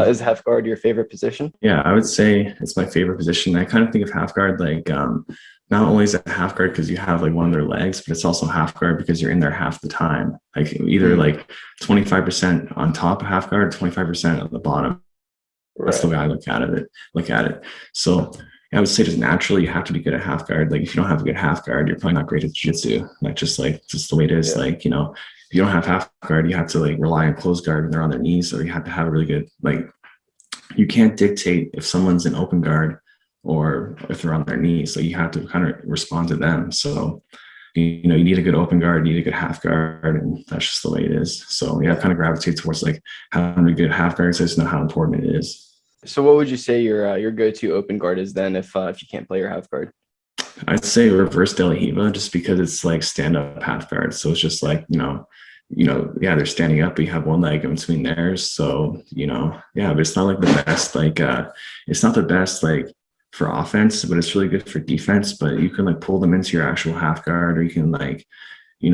is half guard your favorite position? Yeah, I would say it's my favorite position. I kind of think of half guard like not only is it half guard because you have like one of their legs, but it's also half guard because you're in there half the time. Like either Mm, like 25% on top of half guard, 25% on the bottom. That's the right. way I look at it. So I would say just naturally you have to be good at half guard. Like if you don't have a good half guard, you're probably not great at jiu-jitsu. Like just the way it is. Yeah. Like, if you don't have half guard, you have to like rely on closed guard when they're on their knees, or you have to have a really good like you can't dictate if someone's in open guard or if they're on their knees. So you have to kind of respond to them. So you need a good open guard, you need a good half guard, and that's just the way it is. So yeah, I kind of gravitate towards like having a good half guard. So I just know how important it is. So what would you say your go-to open guard is then if you can't play your half guard? I'd say reverse De La Hiva just because it's like stand up half guard. So it's just like, yeah, they're standing up, but you have one leg in between theirs. So, yeah, but it's not like the best, like, it's not the best, like for offense, but it's really good for defense. But you can like pull them into your actual half guard, or you can like,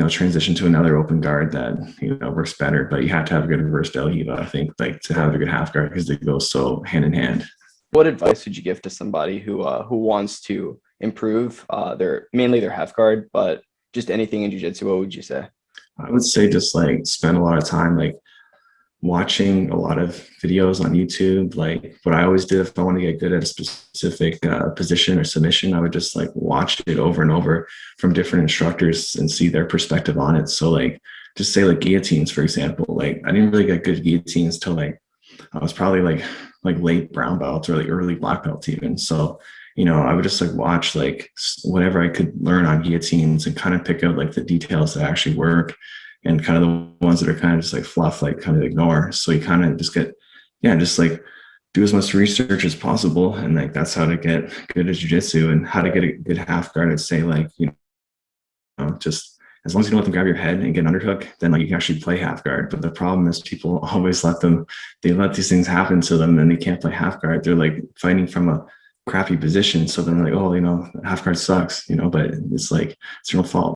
transition to another open guard that, works better. But you have to have a good reverse De La Hiva, I think, like to have a good half guard because they go so hand in hand. What advice would you give to somebody who wants to improve mainly their half guard, but just anything in jiu-jitsu? What would you say? I would say just like spend a lot of time like watching a lot of videos on YouTube. Like what I always did if I want to get good at a specific position or submission, I would just like watch it over and over from different instructors and see their perspective on it. So like just say like guillotines, for example, like I didn't really get good guillotines till like I was probably like late brown belt or like early black belt even. So I would just like watch like whatever I could learn on guillotines and kind of pick out like the details that actually work and kind of the ones that are kind of just like fluff, like kind of ignore. So you kind of just just like do as much research as possible. And like, that's how to get good at jiu-jitsu and how to get a good half guard. I'd say like, just as long as you don't let them grab your head and get an underhook, then like you can actually play half guard. But the problem is people always let these things happen to them and they can't play half guard. They're like fighting from a crappy position. So then they're like, oh, half guard sucks, but it's like, it's your fault.